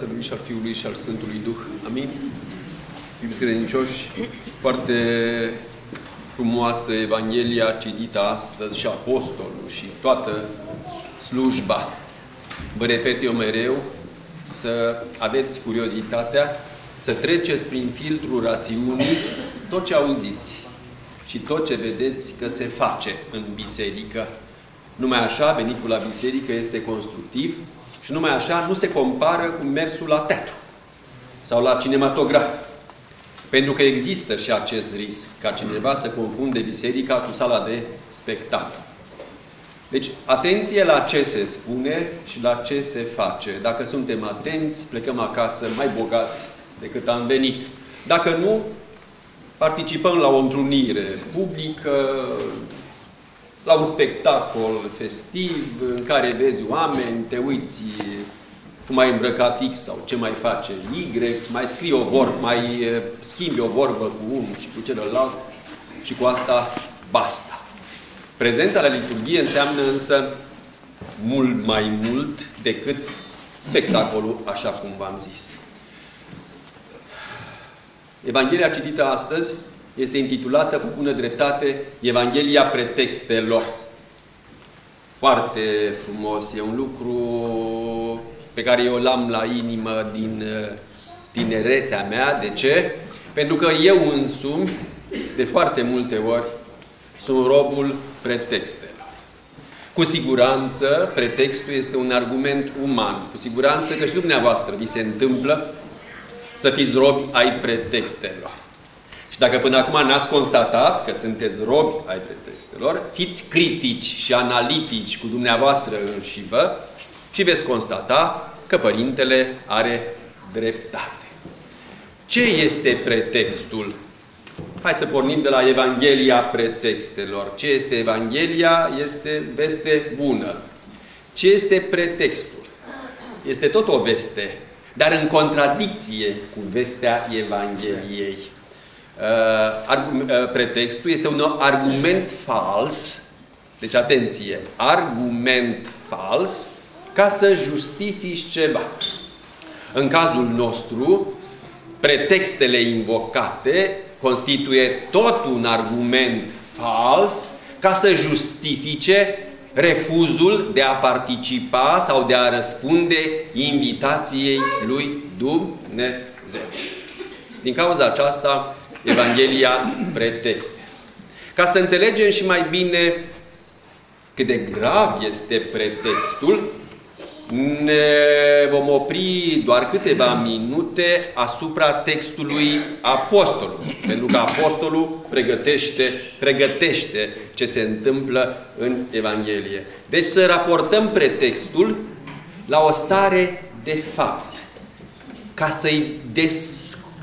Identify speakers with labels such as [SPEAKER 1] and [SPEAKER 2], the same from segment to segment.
[SPEAKER 1] Tatălui și al Fiului și al Sfântului Duh. Amin. Iubiți credincioși, foarte frumoasă Evanghelia citită astăzi și Apostolul și toată slujba. Vă repet eu mereu să aveți curiozitatea să treceți prin filtrul rațiunii tot ce auziți și tot ce vedeți că se face în biserică. Numai așa, venitul la biserică este constructiv și numai așa nu se compară cu mersul la teatru sau la cinematograf. Pentru că există și acest risc ca cineva să confunde biserica cu sala de spectacol. Deci, atenție la ce se spune și la ce se face. Dacă suntem atenți, plecăm acasă mai bogați decât am venit. Dacă nu, participăm la o întrunire publică, la un spectacol festiv, în care vezi oameni, te uiți cum ai îmbrăcat X sau ce mai face Y, mai scrii o vorbă, mai schimbi o vorbă cu unul și cu celălalt și cu asta basta. Prezența la liturghie înseamnă însă mult mai mult decât spectacolul, așa cum v-am zis. Evanghelia citită astăzi este intitulată cu bună dreptate Evanghelia pretextelor. Foarte frumos. E un lucru pe care eu l-am la inimă din tinerețea mea. De ce? Pentru că eu însumi, de foarte multe ori, sunt robul pretextelor. Cu siguranță, pretextul este un argument uman. Cu siguranță că și dumneavoastră vi se întâmplă să fiți robi ai pretextelor. Și dacă până acum n-ați constatat că sunteți robi ai pretextelor, fiți critici și analitici cu dumneavoastră înșivă și veți constata că Părintele are dreptate. Ce este pretextul? Hai să pornim de la Evanghelia pretextelor. Ce este Evanghelia? Este veste bună. Ce este pretextul? Este tot o veste, dar în contradicție cu vestea Evangheliei. Pretextul este un argument fals, deci atenție, argument fals, ca să justifici ceva. În cazul nostru, pretextele invocate constituie tot un argument fals ca să justifice refuzul de a participa sau de a răspunde invitației lui Dumnezeu. Din cauza aceasta, Evanghelia pretexte. Ca să înțelegem și mai bine cât de grav este pretextul, ne vom opri doar câteva minute asupra textului Apostolului. Pentru că Apostolul pregătește ce se întâmplă în Evanghelie. Deci să raportăm pretextul la o stare de fapt. Ca să-i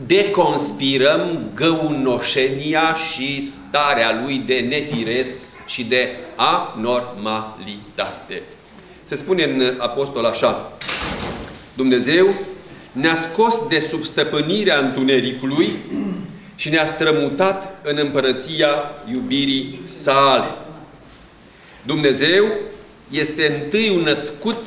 [SPEAKER 1] deconspirăm găunoșenia și starea lui de nefiresc și de anormalitate. Se spune în Apostol așa: Dumnezeu ne-a scos de sub stăpânirea întunericului și ne-a strămutat în împărăția iubirii sale. Dumnezeu este întâiul născut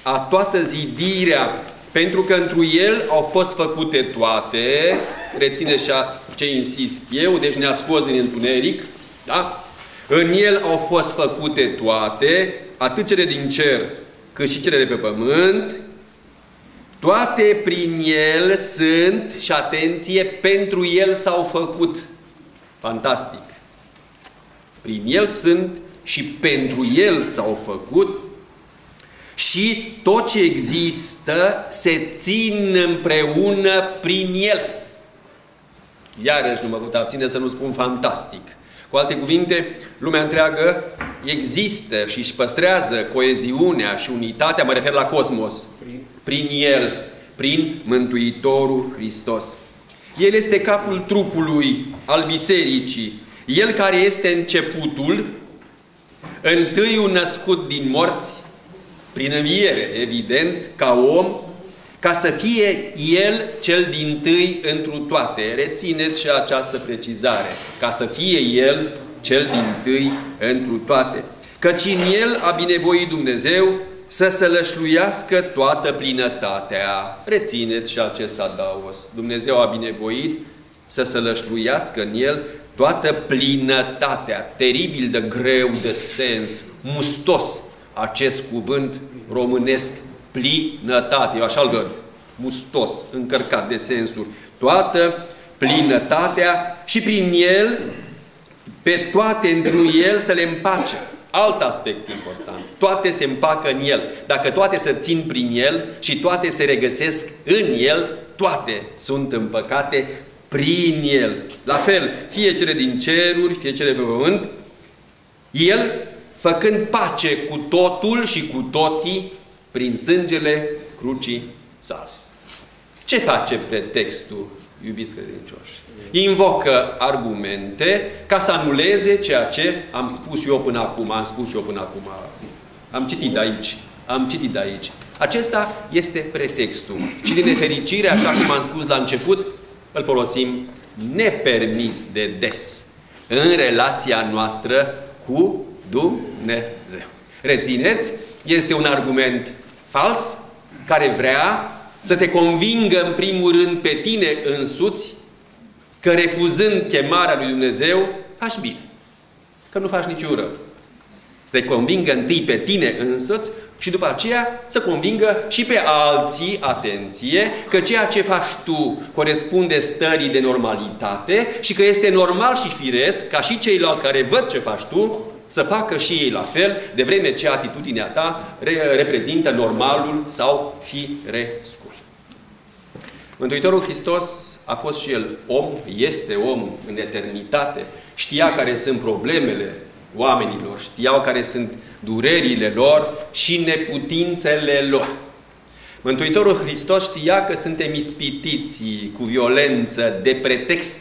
[SPEAKER 1] a toată zidirea, pentru că întru El au fost făcute toate. Rețineți ce insist eu, deci ne-a scos din întuneric, da? În El au fost făcute toate, atât cele din cer, cât și cele de pe pământ. Toate prin El sunt, și atenție, pentru El s-au făcut. Fantastic! Prin El sunt și pentru El s-au făcut. Și tot ce există se țin împreună prin El. Iarăși nu mă pot abține să nu spun fantastic. Cu alte cuvinte, lumea întreagă există și își păstrează coeziunea și unitatea, mă refer la cosmos, prin El, prin Mântuitorul Hristos. El este capul trupului al bisericii. El care este începutul, întâiul născut din morți, prin înviere, evident, ca om, ca să fie El cel dintâi întru toate. Rețineți și această precizare. Ca să fie El cel dintâi întru toate. Căci în El a binevoit Dumnezeu să sălășluiască toată plinătatea. Rețineți și acest adaos. Dumnezeu a binevoit să sălășluiască în el toată plinătatea. Teribil de greu de sens, mustos acest cuvânt românesc, plinătate. Eu așa-l văd. Mustos, încărcat de sensuri. Toată plinătatea și prin el, pe toate întru el să le împace. Alt aspect important. Toate se împacă în el. Dacă toate se țin prin el și toate se regăsesc în el, toate sunt împăcate prin el. La fel, fie cele din ceruri, fie cele pe pământ, el făcând pace cu totul și cu toții prin sângele crucii sale. Ce face pretextul, iubiți credincioși? Invocă argumente ca să anuleze ceea ce am spus eu până acum. Am citit de aici. Acesta este pretextul. Și din nefericire, așa cum am spus la început, îl folosim nepermis de des în relația noastră cu Dumnezeu. Rețineți, este un argument fals care vrea să te convingă în primul rând pe tine însuți că refuzând chemarea lui Dumnezeu, faci bine. Că nu faci niciun rău. Să te convingă întâi pe tine însuți și după aceea să convingă și pe alții, atenție, că ceea ce faci tu corespunde stării de normalitate și că este normal și firesc ca și ceilalți care văd ce faci tu să facă și ei la fel, de vreme ce atitudinea ta reprezintă normalul sau firescul. Mântuitorul Hristos a fost și El om, este om în eternitate, știa care sunt problemele oamenilor, știau care sunt durerile lor și neputințele lor. Mântuitorul Hristos știa că suntem ispitiți cu violență de pretext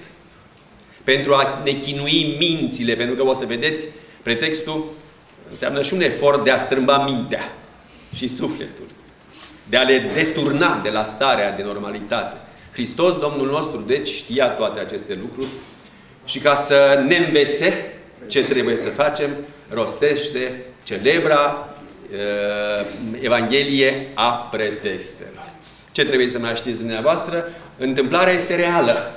[SPEAKER 1] pentru a ne chinui mințile, pentru că o să vedeți, pretextul înseamnă și un efort de a strâmba mintea și sufletul, de a le deturna de la starea de normalitate. Hristos, Domnul nostru, deci, știa toate aceste lucruri și ca să ne învețe ce trebuie să facem, rostește celebra Evanghelie a pretextelor. Ce trebuie să mai știți dumneavoastră? Întâmplarea este reală.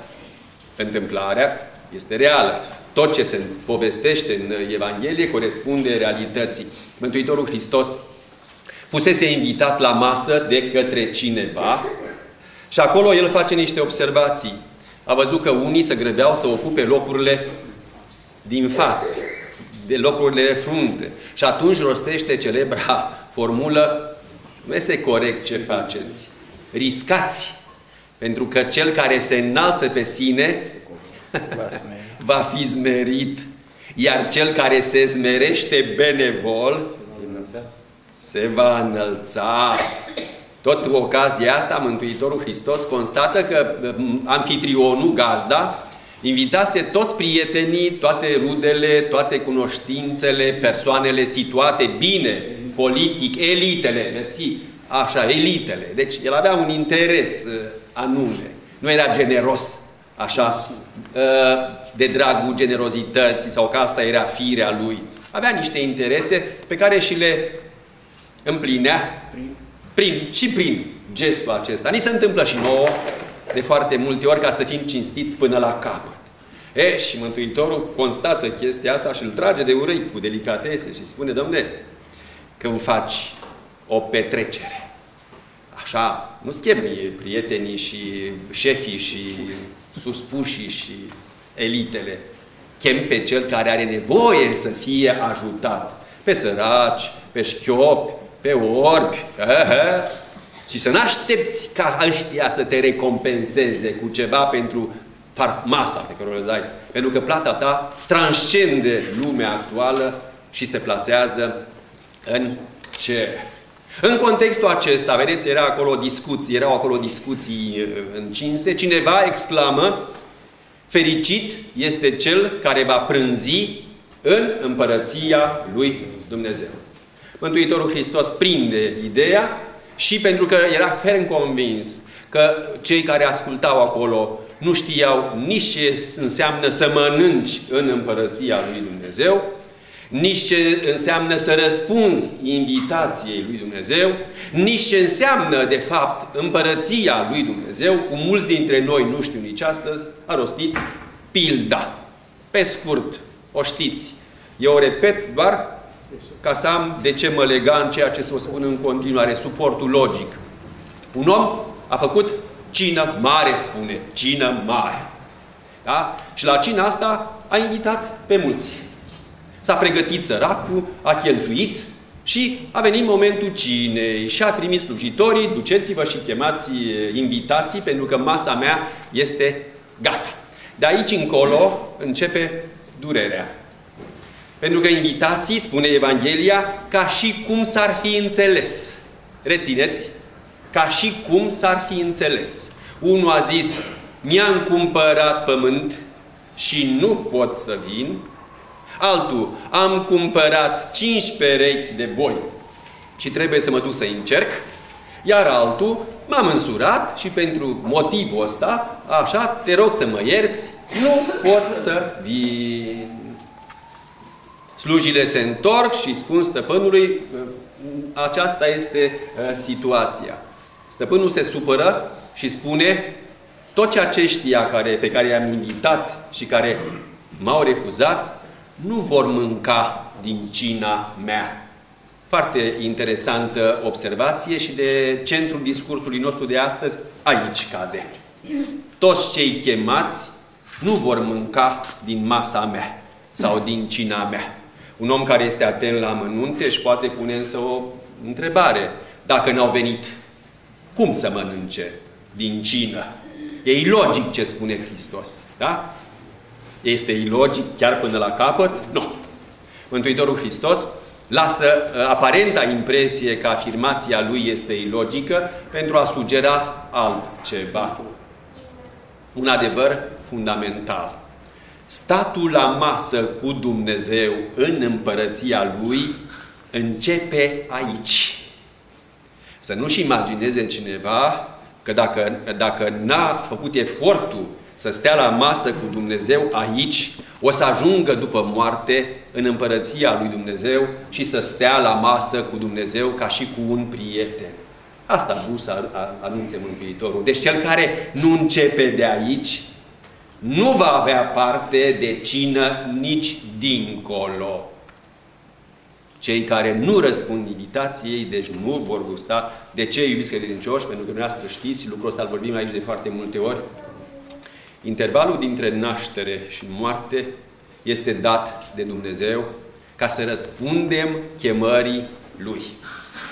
[SPEAKER 1] Întâmplarea este reală. Tot ce se povestește în Evanghelie corespunde realității. Mântuitorul Hristos fusese invitat la masă de către cineva și acolo el face niște observații. A văzut că unii se grăbeau să ocupe locurile din față, de locurile de frunte. Și atunci rostește celebra formulă: nu este corect ce faceți. Riscați. Pentru că cel care se înalță pe sine va fi smerit. Iar cel care se smerește benevol se va înălța. Tot cu ocazia asta, Mântuitorul Hristos constată că anfitrionul, gazda, invitase toți prietenii, toate rudele, toate cunoștințele, persoanele situate bine, politic, elitele, mersi, așa, elitele. Deci el avea un interes anume. Nu era generos, așa, de dragul generozității sau că asta era firea lui. Avea niște interese pe care și le împlinea prin gestul acesta. Ni se întâmplă și nouă de foarte multe ori ca să fim cinstiți până la capăt. Și Mântuitorul constată chestia asta și îl trage de urechi cu delicatețe și spune: Dom'le, când faci o petrecere, așa, nu schimbi prietenii și șefii și suspușii și elitele. Chem pe cel care are nevoie să fie ajutat. Pe săraci, pe șchiopi, pe orbi. Și să n-aștepți ca ăștia să te recompenseze cu ceva pentru masa pe care o dai. Pentru că plata ta transcende lumea actuală și se plasează în cer. În contextul acesta, vedeți, erau acolo discuții încinse. Cineva exclamă: fericit este cel care va prânzi în împărăția lui Dumnezeu. Mântuitorul Hristos prinde ideea și pentru că era ferm convins că cei care ascultau acolo nu știau nici ce înseamnă să mănânci în împărăția lui Dumnezeu, nici ce înseamnă să răspunzi invitației lui Dumnezeu, nici ce înseamnă, de fapt, împărăția lui Dumnezeu, cum mulți dintre noi nu știu nici astăzi, a rostit pilda. Pe scurt, o știți. Eu o repet doar ca să am de ce mă lega în ceea ce să o spun în continuare, suportul logic. Un om a făcut cină mare, spune, cină mare. Da? Și la cina asta a invitat pe mulți. S-a pregătit săracul, a cheltuit și a venit momentul cinei și a trimis slujitorii, duceți-vă și chemați invitații, pentru că masa mea este gata. De aici încolo începe durerea. Pentru că invitații, spune Evanghelia, ca și cum s-ar fi înțeles. Rețineți? Ca și cum s-ar fi înțeles. Unul a zis, mi-am cumpărat pământ și nu pot să vin. Altul, am cumpărat 5 perechi de boi și trebuie să mă duc să încerc. Iar altul, m-am însurat și pentru motivul ăsta, așa, te rog să mă ierți, nu pot să vin. Slujile se întorc și spun stăpânului, aceasta este situația. Stăpânul se supără și spune, toți aceștia pe care i-am invitat și care m-au refuzat, nu vor mânca din cina mea. Foarte interesantă observație și de centrul discursului nostru de astăzi aici cade. Toți cei chemați nu vor mânca din masa mea sau din cina mea. Un om care este atent la amănunte își poate pune însă o întrebare. Dacă n-au venit, cum să mănânce din cină? E ilogic ce spune Hristos. Da? Este ilogic chiar până la capăt? Nu. Mântuitorul Hristos lasă aparenta impresie că afirmația lui este ilogică pentru a sugera altceva. Un adevăr fundamental. Statul la masă cu Dumnezeu în împărăția Lui începe aici. Să nu-și imagineze cineva că dacă n-a făcut efortul să stea la masă cu Dumnezeu aici, o să ajungă după moarte în împărăția lui Dumnezeu și să stea la masă cu Dumnezeu ca și cu un prieten. Asta a vrut să anunțe Mântuitorul. Deci cel care nu începe de aici, nu va avea parte de cină nici dincolo. Cei care nu răspund invitației, deci nu vor gusta. De ce, iubiți credincioși? Pentru că dumneavoastră știți, lucrul ăsta îl vorbim aici de foarte multe ori. Intervalul dintre naștere și moarte este dat de Dumnezeu ca să răspundem chemării Lui.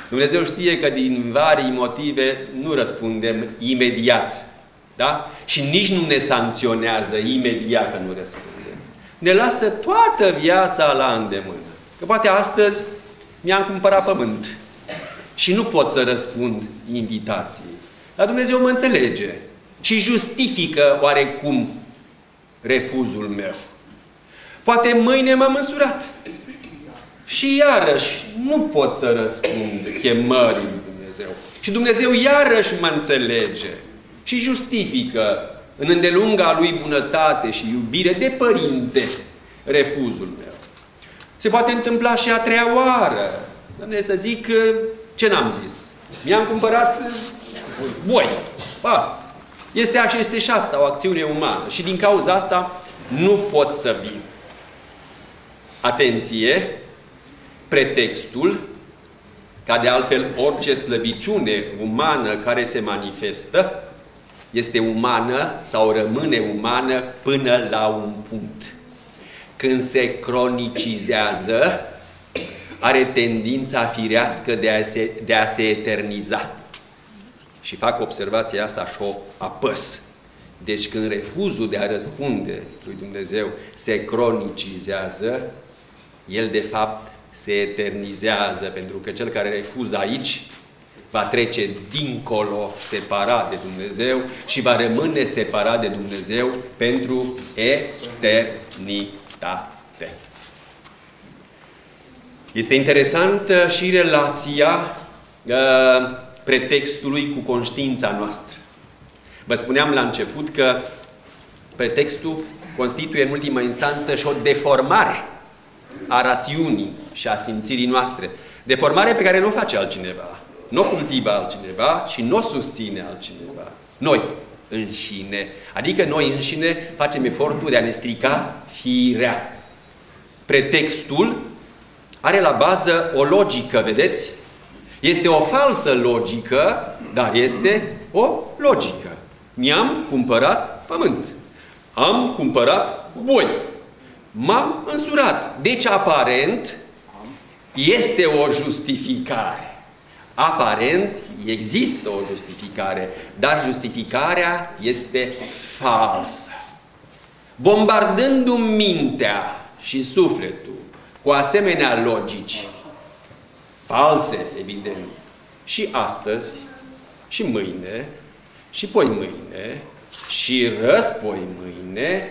[SPEAKER 1] Dumnezeu știe că din vari motive nu răspundem imediat. Da? Și nici nu ne sancționează imediat că nu răspundem. Ne lasă toată viața la îndemână. Că poate astăzi mi-am cumpărat pământ și nu pot să răspund invitației. Dar Dumnezeu mă înțelege și justifică oarecum refuzul meu. Poate mâine m-am însurat și iarăși nu pot să răspund chemării lui Dumnezeu. Și Dumnezeu iarăși mă înțelege și justifică în îndelunga Lui bunătate și iubire de părinte refuzul meu. Se poate întâmpla și a treia oară. Doamne, să zic, ce n-am zis? Mi-am cumpărat boi. Este așa, este și asta, o acțiune umană. Și din cauza asta nu pot să vin. Atenție! Pretextul, ca de altfel orice slăbiciune umană care se manifestă, este umană sau rămâne umană până la un punct. Când se cronicizează, are tendința firească de a se eterniza. Și fac observația asta și o apăs. Deci când refuzul de a răspunde lui Dumnezeu se cronicizează, el de fapt se eternizează, pentru că cel care refuză aici va trece dincolo, separat de Dumnezeu și va rămâne separat de Dumnezeu pentru eternitate. Este interesantă și relația pretextului cu conștiința noastră. Vă spuneam la început că pretextul constituie în ultima instanță și o deformare a rațiunii și a simțirii noastre. Deformare pe care nu o face altcineva. Nu o cultivă altcineva și nu o susține altcineva. Noi înșine. Adică noi înșine facem efortul de a ne strica firea. Pretextul are la bază o logică, vedeți? Este o falsă logică, dar este o logică. Mi-am cumpărat pământ. Am cumpărat boi. M-am însurat. Deci, aparent, este o justificare. Aparent, există o justificare, dar justificarea este falsă. Bombardându-mi mintea și sufletul cu asemenea logici false, evident, și astăzi, și mâine, și poi mâine, și răspoi mâine,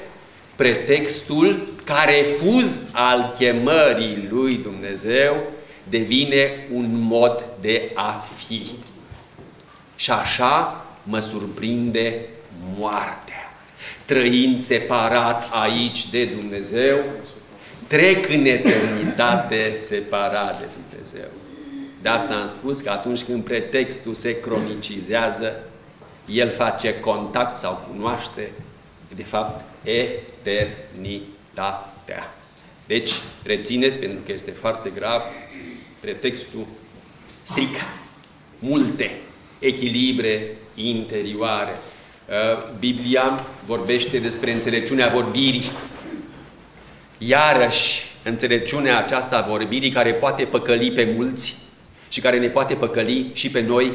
[SPEAKER 1] pretextul ca refuz al chemării lui Dumnezeu devine un mod de a fi. Și așa mă surprinde moartea. Trăind separat aici de Dumnezeu, trec în eternitate separat de Dumnezeu. De asta am spus că atunci când pretextul se cronicizează, el face contact sau cunoaște, de fapt, eternitatea. Deci, rețineți, pentru că este foarte grav, pretextul strică multe echilibre interioare. Biblia vorbește despre înțelepciunea vorbirii. Iarăși, înțelepciunea aceasta a vorbirii care poate păcăli pe mulți și care ne poate păcăli și pe noi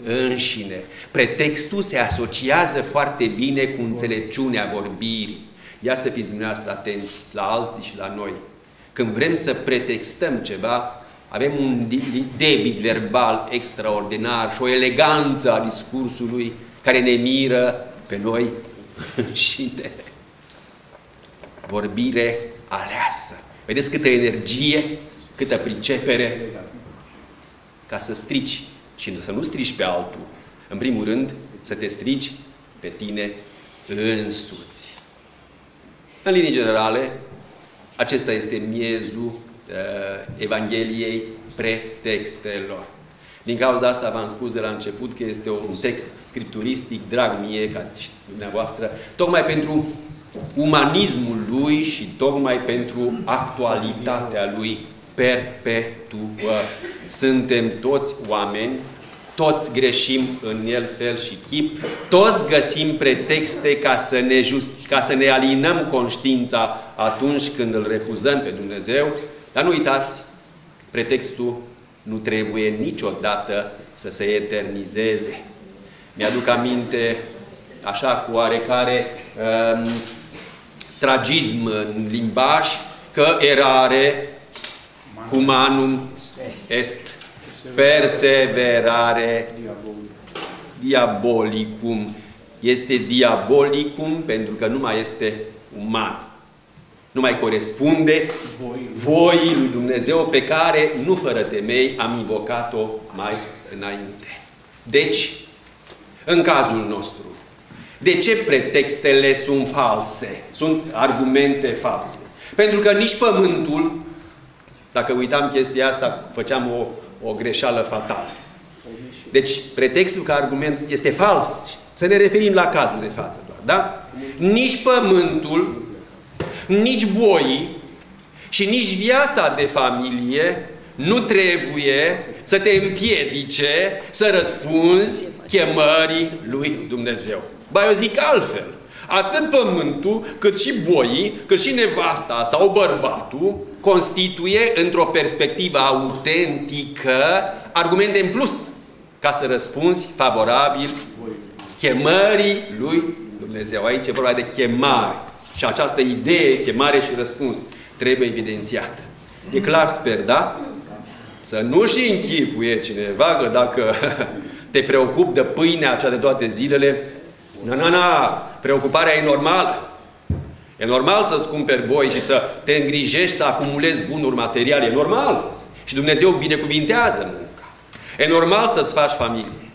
[SPEAKER 1] înșine. Pretextul se asociază foarte bine cu înțelepciunea vorbirii. Ia să fiți dumneavoastră atenți la alții și la noi. Când vrem să pretextăm ceva, avem un debit verbal extraordinar și o eleganță a discursului care ne miră pe noi înșine. Vorbire aleasă. Vedeți câtă energie, câtă pricepere ca să strici și să nu strici pe altul. În primul rând, să te strici pe tine însuți. În linii generale, acesta este miezul Evangheliei pretextelor. Din cauza asta v-am spus de la început că este un text scripturistic drag mie, ca și dumneavoastră, tocmai pentru umanismul lui și tocmai pentru actualitatea lui perpetuă. Suntem toți oameni, toți greșim în el fel și chip, toți găsim pretexte ca să ne alinăm conștiința atunci când îl refuzăm pe Dumnezeu, dar nu uitați, pretextul nu trebuie niciodată să se eternizeze. Mi-aduc aminte, așa cu oarecare tragism în limbaj, că erare humanum est, perseverare diabolicum. Este diabolicum pentru că nu mai este uman. Nu mai corespunde voii lui Dumnezeu pe care, nu fără temei, am invocat-o mai înainte. Deci, în cazul nostru, de ce pretextele sunt false? Sunt argumente false. Pentru că nici pământul, dacă uitam chestia asta, făceam o greșeală fatală. Deci, pretextul ca argument este fals. Să ne referim la cazul de față doar, da? Nici pământul, nici boii și nici viața de familie nu trebuie să te împiedice să răspunzi chemării lui Dumnezeu. Ba, eu zic altfel. Atât pământul, cât și boii, cât și nevasta sau bărbatul constituie, într-o perspectivă autentică, argumente în plus ca să răspunzi favorabil chemării lui Dumnezeu. Aici e vorba de chemare. Și această idee, chemare și răspuns, trebuie evidențiată. E clar, sper, da? Să nu-și închipuie cineva că dacă te preocupi de pâinea cea de toate zilele, preocuparea e normală. E normal să-ți cumperi boi și să te îngrijești, să acumulezi bunuri materiale. E normal. Și Dumnezeu binecuvintează munca. E normal să-ți faci familie.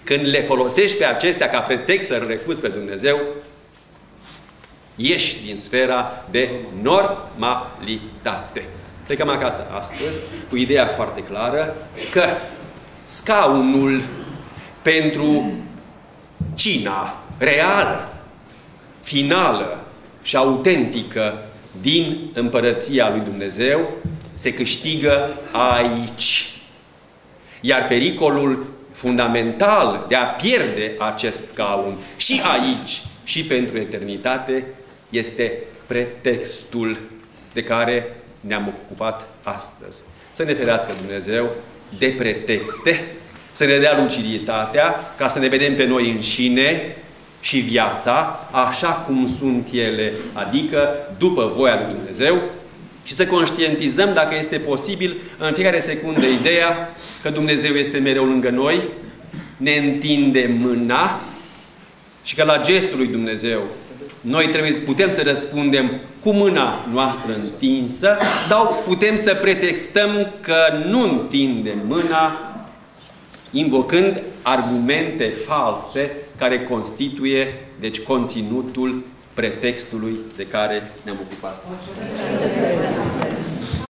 [SPEAKER 1] Când le folosești pe acestea ca pretext să-L refuzi pe Dumnezeu, ieși din sfera de normalitate. plecăm acasă astăzi cu ideea foarte clară că scaunul pentru cina reală, finală și autentică din Împărăția lui Dumnezeu se câștigă aici. Iar pericolul fundamental de a pierde acest scaun și aici și pentru eternitate este pretextul de care ne-am ocupat astăzi. Să ne ferească Dumnezeu de pretexte, să ne dea luciditatea ca să ne vedem pe noi înșine și viața așa cum sunt ele, adică după voia lui Dumnezeu, și să conștientizăm, dacă este posibil, în fiecare secundă ideea că Dumnezeu este mereu lângă noi, ne întinde mâna și că la gestul lui Dumnezeu noi putem să răspundem cu mâna noastră întinsă sau putem să pretextăm că nu întindem mâna invocând argumente false care constituie, deci, conținutul pretextului de care ne-am ocupat.